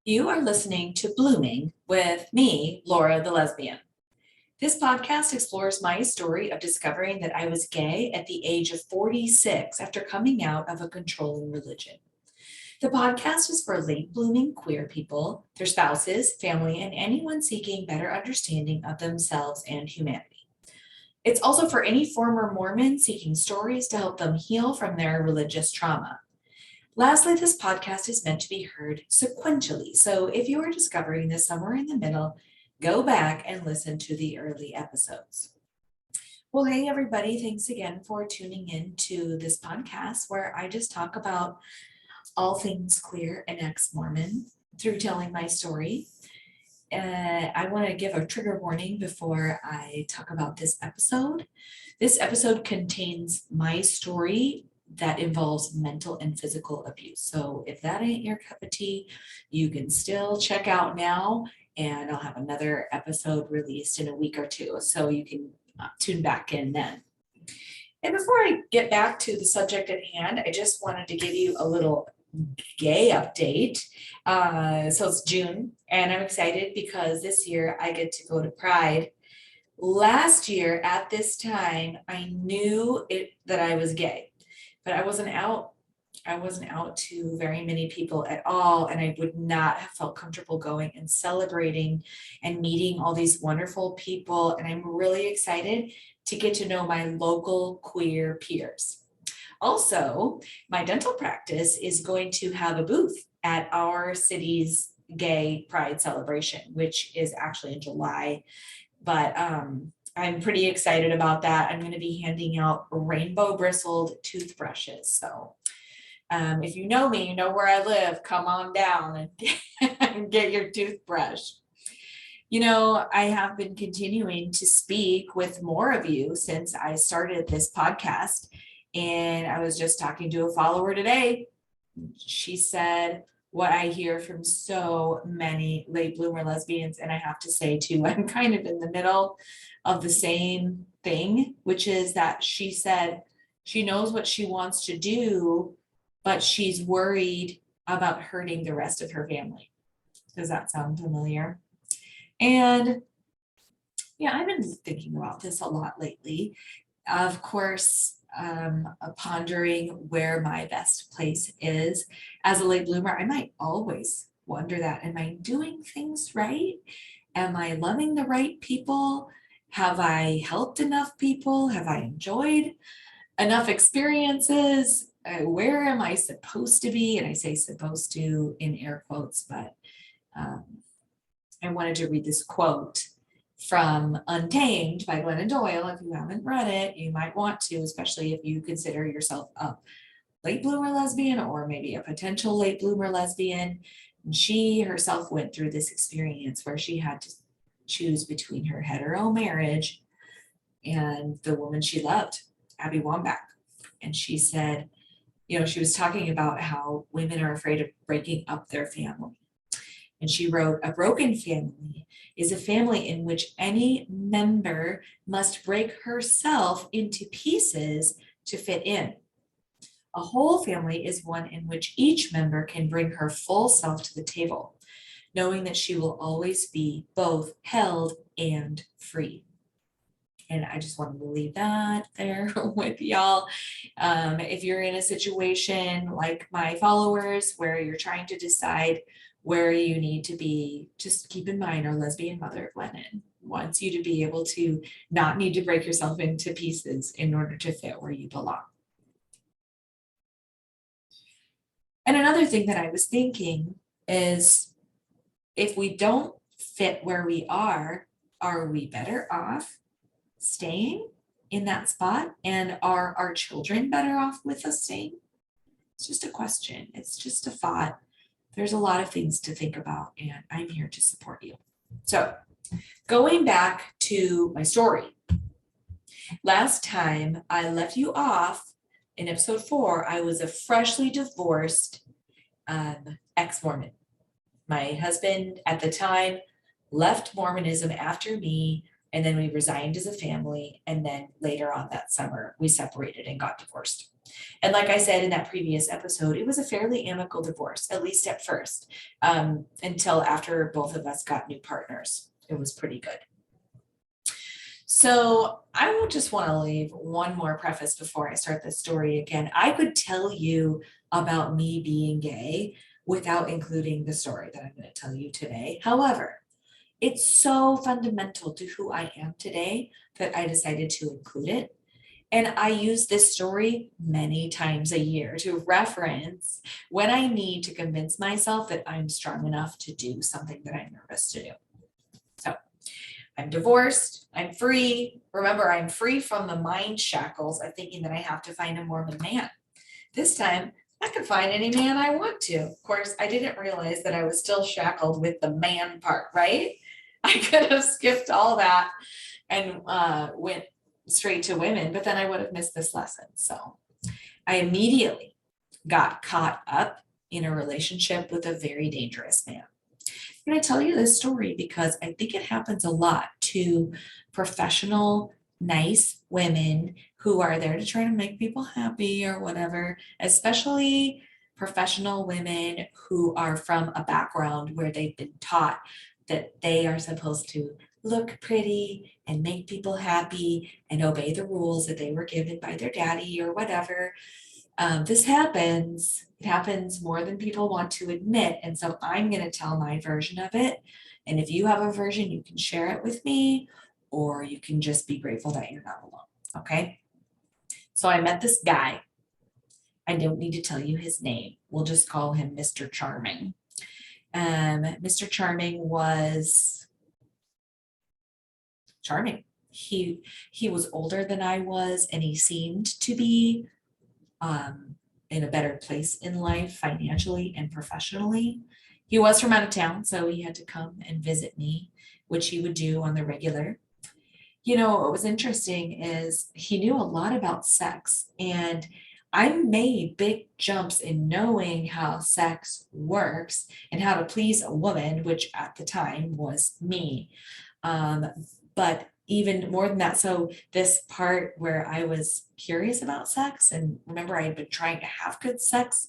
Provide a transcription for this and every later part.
You are listening to Blooming with me, Laura the Lesbian. This podcast explores my story of discovering that I was gay at the age of 46 after coming out of a controlling religion. The podcast is for late blooming queer people, their spouses, family, and anyone seeking better understanding of themselves and humanity. It's also for any former Mormon seeking stories to help them heal from their religious trauma. Lastly, this podcast is meant to be heard sequentially. So if you are discovering this somewhere in the middle, go back and listen to the early episodes. Well, hey, everybody. Thanks again for tuning in to this podcast where I just talk about all things queer and ex-Mormon through telling my story. I want to give a trigger warning before I talk about this episode. This episode contains my story that involves mental and physical abuse. So if that ain't your cup of tea, you can still check out now, and I'll have another episode released in a week or two, so you can tune back in then. And before I get back to the subject at hand, I just wanted to give you a little gay update. So it's June, and I'm excited because this year I get to go to Pride. Last year at this time, I knew that I was gay, but I wasn't out to very many people at all, and I would not have felt comfortable going and celebrating and meeting all these wonderful people. And I'm really excited to get to know my local queer peers. Also, my dental practice is going to have a booth at our city's gay pride celebration, which is actually in July. But I'm pretty excited about that. I'm going to be handing out rainbow bristled toothbrushes. So if you know me, you know where I live, come on down and get your toothbrush. You know, I have been continuing to speak with more of you since I started this podcast. And I was just talking to a follower today. She said, what I hear from so many late bloomer lesbians, and I have to say too, I'm kind of in the middle of the same thing, which is that she said she knows what she wants to do, but she's worried about hurting the rest of her family. Does that sound familiar? And yeah, I've been thinking about this a lot lately. Of course, pondering where my best place is as a late bloomer. I might always wonder that. Am I doing things right? Am I loving the right people? Have I helped enough people? Have I enjoyed enough experiences? Where am I supposed to be? And I say supposed to in air quotes, but I wanted to read this quote from Untamed by Glennon Doyle. If you haven't read it, you might want to, especially if you consider yourself a late bloomer lesbian or maybe a potential late bloomer lesbian. And she herself went through this experience where she had to choose between her hetero marriage and the woman she loved, Abby Wambach. And she said, you know, she was talking about how women are afraid of breaking up their family. And she wrote, a broken family is a family in which any member must break herself into pieces to fit in. A whole family is one in which each member can bring her full self to the table, knowing that she will always be both held and free. And I just wanted to leave that there with y'all. If you're in a situation like my followers where you're trying to decide where you need to be, just keep in mind our lesbian mother, Glennon, wants you to be able to not need to break yourself into pieces in order to fit where you belong. And another thing that I was thinking is, if we don't fit where we are we better off staying in that spot? And are our children better off with us staying? It's just a question. It's just a thought. There's a lot of things to think about, and I'm here to support you. So going back to my story. Last time I left you off in episode 4, I was a freshly divorced ex-Mormon. My husband at the time left Mormonism after me, and then we resigned as a family. And then later on that summer, we separated and got divorced. And like I said in that previous episode, it was a fairly amicable divorce, at least at first, until after both of us got new partners. It was pretty good. So I will just want to leave one more preface before I start this story again. I could tell you about me being gay without including the story that I'm going to tell you today. However, it's so fundamental to who I am today that I decided to include it. And I use this story many times a year to reference when I need to convince myself that I'm strong enough to do something that I'm nervous to do. So I'm divorced, I'm free. Remember, I'm free from the mind shackles of thinking that I have to find a Mormon man. This time, I can find any man I want to. Of course, I didn't realize that I was still shackled with the man part, right? I could have skipped all that and went straight to women, but then I would have missed this lesson. So I immediately got caught up in a relationship with a very dangerous man. I'm going to tell you this story because I think it happens a lot to professional, nice women who are there to try to make people happy or whatever, especially professional women who are from a background where they've been taught that they are supposed to look pretty and make people happy and obey the rules that they were given by their daddy or whatever. This happens. It happens more than people want to admit. And so I'm going to tell my version of it. And if you have a version, you can share it with me, or you can just be grateful that you're not alone. Okay. So I met this guy. I don't need to tell you his name. We'll just call him Mr. Charming. Mr. Charming was charming. He was older than I was, and he seemed to be in a better place in life financially and professionally. He was from out of town, so he had to come and visit me, which he would do on the regular. You know, what was interesting is he knew a lot about sex, and I made big jumps in knowing how sex works and how to please a woman, which at the time was me. But even more than that, so this part where I was curious about sex, and remember I had been trying to have good sex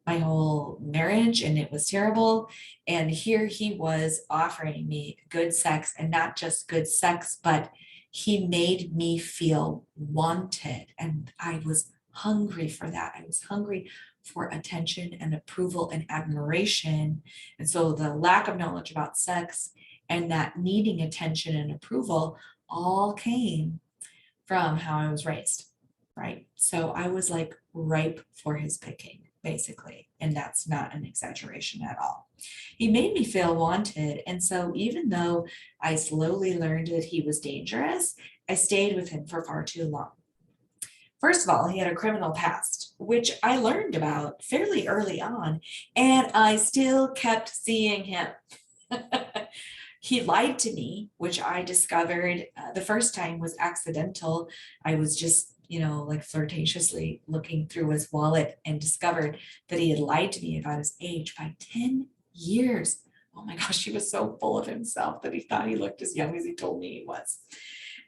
my whole marriage and it was terrible. And here he was offering me good sex, and not just good sex, but he made me feel wanted. And I was hungry for that. I was hungry for attention and approval and admiration. And so the lack of knowledge about sex and that needing attention and approval all came from how I was raised, right? So I was like ripe for his picking, basically. And that's not an exaggeration at all. He made me feel wanted. And so even though I slowly learned that he was dangerous, I stayed with him for far too long. First of all, he had a criminal past, which I learned about fairly early on, and I still kept seeing him. He lied to me, which I discovered the first time was accidental. I was just, like flirtatiously looking through his wallet and discovered that he had lied to me about his age by 10 years. Oh my gosh, he was so full of himself that he thought he looked as young as he told me he was.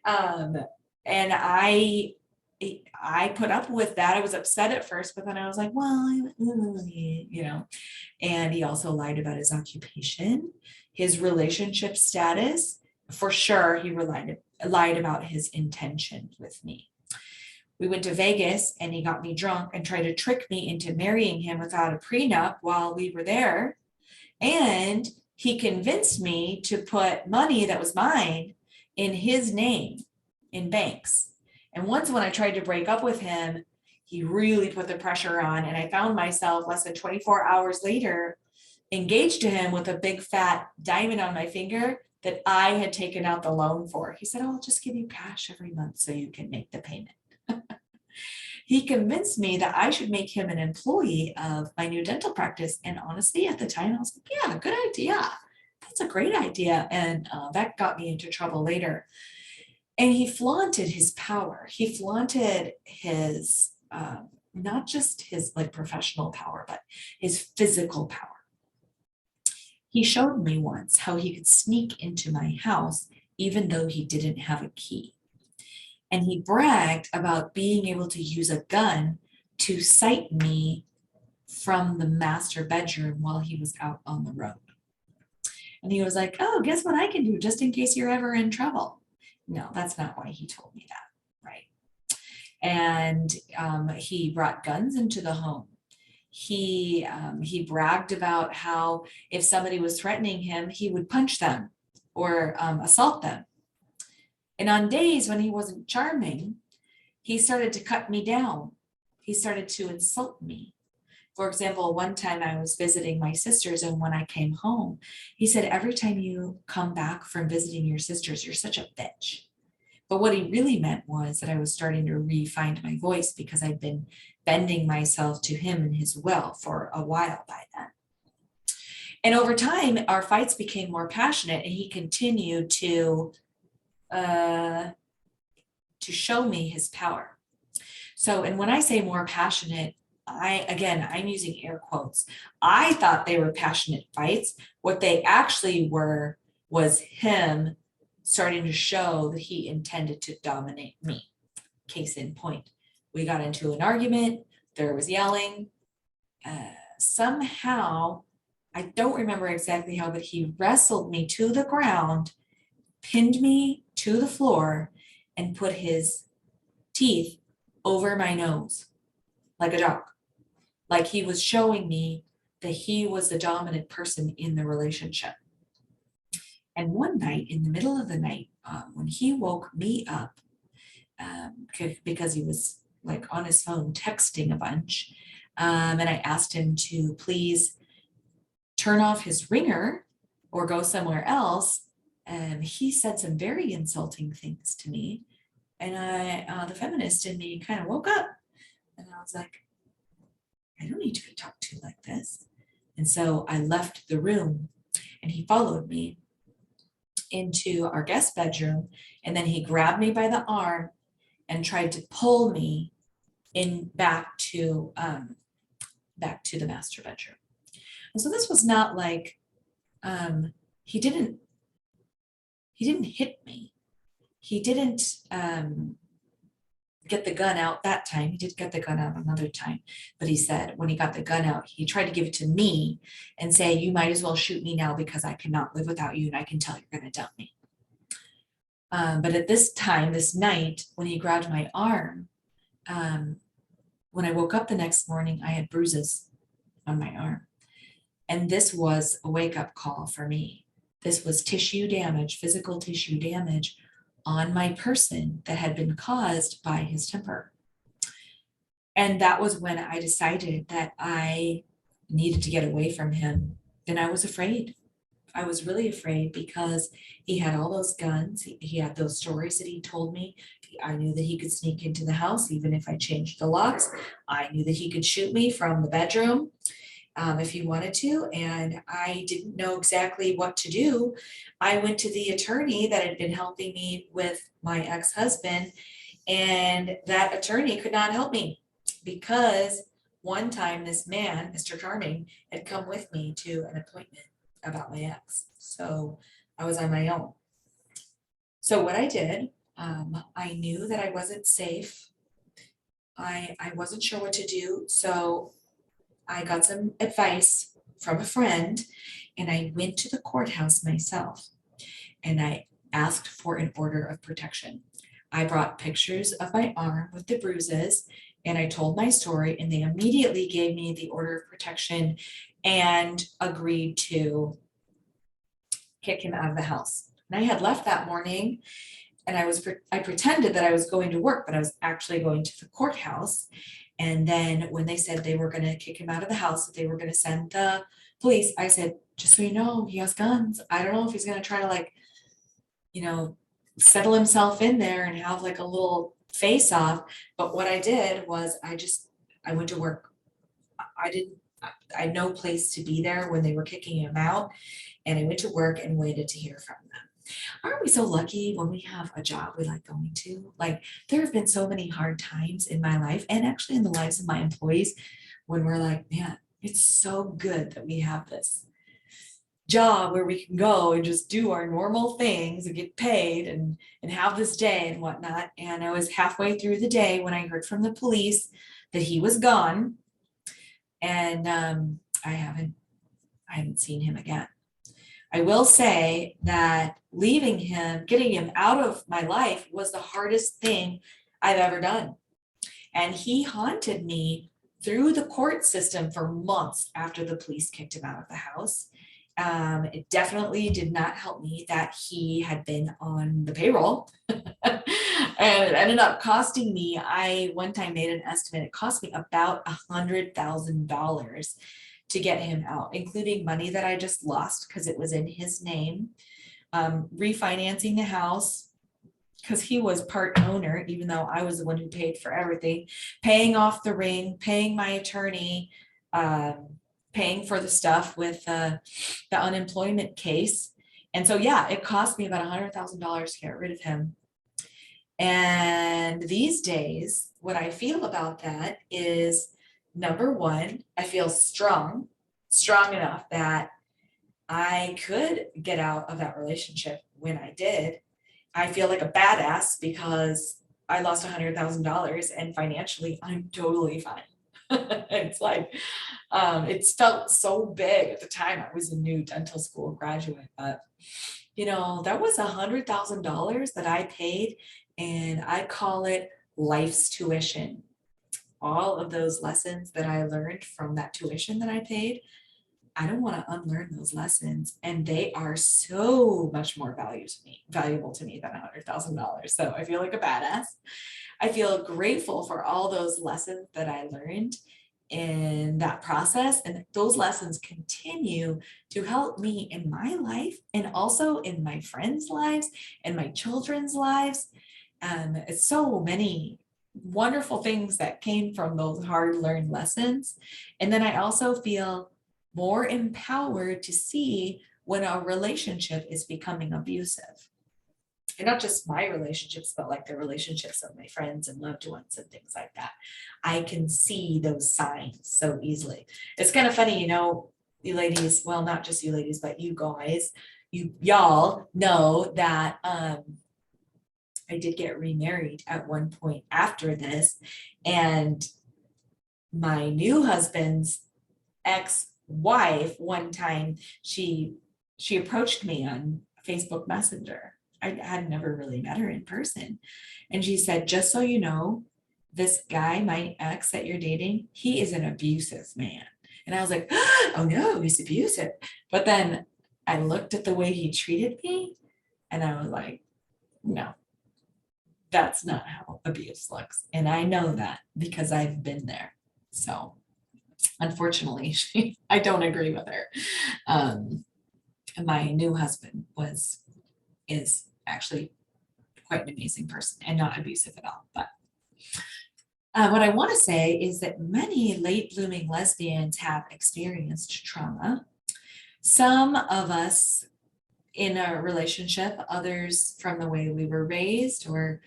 And I put up with that. I was upset at first, but then I was like, well, and he also lied about his occupation, his relationship status. For sure, he lied about his intention with me. We went to Vegas and he got me drunk and tried to trick me into marrying him without a prenup while we were there. And he convinced me to put money that was mine in his name in banks. And once when I tried to break up with him, he really put the pressure on. And I found myself less than 24 hours later engaged to him with a big fat diamond on my finger that I had taken out the loan for. He said, I'll just give you cash every month so you can make the payment. He convinced me that I should make him an employee of my new dental practice. And honestly, at the time, I was like, yeah, good idea. That's a great idea. And that got me into trouble later. And he flaunted his power. He flaunted his, not just his like professional power, but his physical power. He showed me once how he could sneak into my house, even though he didn't have a key. And he bragged about being able to use a gun to sight me from the master bedroom while he was out on the road. And he was like, oh, guess what I can do just in case you're ever in trouble. No, that's not why he told me that, right? And he brought guns into the home. He bragged about how if somebody was threatening him, he would punch them or assault them. And on days when he wasn't charming, he started to cut me down. He started to insult me. For example, one time I was visiting my sisters, and when I came home, he said, every time you come back from visiting your sisters, you're such a bitch. But what he really meant was that I was starting to refine my voice because I'd been bending myself to him and his will for a while by then. And over time, our fights became more passionate, and he continued to show me his power. So, and when I say more passionate, I'm using air quotes. I thought they were passionate fights. What they actually were was him starting to show that he intended to dominate me. Case in point, we got into an argument, there was yelling. Somehow, I don't remember exactly how, but he wrestled me to the ground, pinned me to the floor, and put his teeth over my nose like a dog. Like he was showing me that he was the dominant person in the relationship. And one night, in the middle of the night, when he woke me up, because he was like on his phone texting a bunch, and I asked him to please turn off his ringer or go somewhere else, he said some very insulting things to me. And the feminist in me kind of woke up, and I was like, I don't need to be talked to like this. And so I left the room, and he followed me into our guest bedroom, and then he grabbed me by the arm and tried to pull me in back to the master bedroom. And so this was not like he didn't hit me. He didn't get the gun out that time. He did get the gun out another time, but he said when he got the gun out, he tried to give it to me and say, you might as well shoot me now because I cannot live without you and I can tell you're going to dump me. But at this time, this night, when he grabbed my arm, when I woke up the next morning, I had bruises on my arm. And this was a wake-up call for me. This was tissue damage, physical tissue damage on my person that had been caused by his temper. And that was when I decided that I needed to get away from him. And I was afraid. I was really afraid because he had all those guns. He had those stories that he told me. I knew that he could sneak into the house even if I changed the locks. I knew that he could shoot me from the bedroom if he wanted to, and I didn't know exactly what to do. I went to the attorney that had been helping me with my ex-husband, and that attorney could not help me because one time this man, Mr. Charming, had come with me to an appointment about my ex. So I was on my own. So what I did, I knew that I wasn't safe. I wasn't sure what to do. So I got some advice from a friend, and I went to the courthouse myself, and I asked for an order of protection. I brought pictures of my arm with the bruises, and I told my story, and they immediately gave me the order of protection and agreed to kick him out of the house. And I had left that morning, and I pretended that I was going to work, but I was actually going to the courthouse. And then when they said they were going to kick him out of the house, that they were going to send the police, I said, just so you know, he has guns. I don't know if he's going to try to settle himself in there and have like a little face off. But what I did was I went to work. I had no place to be there when they were kicking him out. And I went to work and waited to hear from them. Aren't we so lucky when we have a job we like going to? Like, there have been so many hard times in my life and actually in the lives of my employees when we're like, man, it's so good that we have this job where we can go and just do our normal things and get paid and have this day and whatnot. And I was halfway through the day when I heard from the police that he was gone, and I haven't seen him again. I will say that leaving him, getting him out of my life was the hardest thing I've ever done. And he haunted me through the court system for months after the police kicked him out of the house. It definitely did not help me that he had been on the payroll. And it ended up costing me, I one time made an estimate, it cost me about $100,000 to get him out, including money that I just lost because it was in his name, refinancing the house because he was part owner, even though I was the one who paid for everything, paying off the ring, paying my attorney, paying for the stuff with the unemployment case. And so, yeah, it cost me about $100,000 to get rid of him. And these days, what I feel about that is, number one, I feel strong enough that I could get out of that relationship when I did. I feel like a badass because I lost $100,000 and financially I'm totally fine. It's like, it's felt so big at the time. I was a new dental school graduate, but that was $100,000 that I paid, and I call it life's tuition. All of those lessons that I learned from that tuition that I paid, I don't want to unlearn those lessons. And they are so much more valuable to me than $100,000. So I feel like a badass. I feel grateful for all those lessons that I learned in that process. And those lessons continue to help me in my life and also in my friends' lives and my children's lives. It's so many wonderful things that came from those hard learned lessons. And then I also feel more empowered to see when a relationship is becoming abusive. And not just my relationships, but like the relationships of my friends and loved ones and things like that. I can see those signs so easily. It's kind of funny, you ladies, well, not just you ladies, but you guys, y'all know that I did get remarried at one point after this, and my new husband's ex-wife, one time she approached me on Facebook Messenger. I had never really met her in person, and she said, just so you know, this guy, my ex that you're dating, he is an abusive man. And I was like, oh no, he's abusive. But then I looked at the way he treated me and I was like, no, that's not how abuse looks. And I know that because I've been there. So unfortunately, I don't agree with her. My new husband is actually quite an amazing person and not abusive at all. But what I want to say is that many late blooming lesbians have experienced trauma. Some of us in a relationship, others from the way we were raised or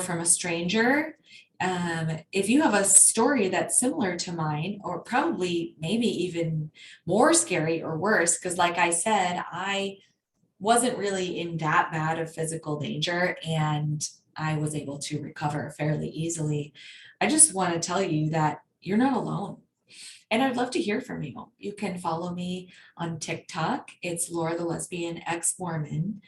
from a stranger. If you have a story that's similar to mine, or probably maybe even more scary or worse, because like I said, I wasn't really in that bad of physical danger and I was able to recover fairly easily. I just want to tell you that you're not alone. And I'd love to hear from you. You can follow me on TikTok. It's Laura the Lesbian ex-Mormon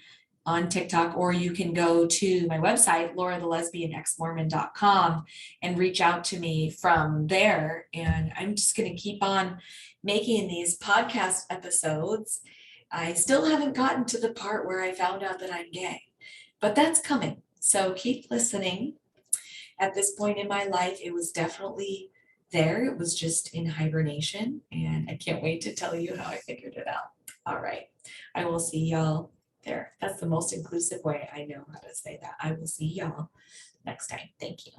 on TikTok, or you can go to my website, laurathelesbianexmormon.com, and reach out to me from there. And I'm just going to keep on making these podcast episodes. I still haven't gotten to the part where I found out that I'm gay, but that's coming. So keep listening. At this point in my life, it was definitely there. It was just in hibernation, and I can't wait to tell you how I figured it out. All right. I will see y'all there. That's the most inclusive way I know how to say that. I will see y'all next time. Thank you.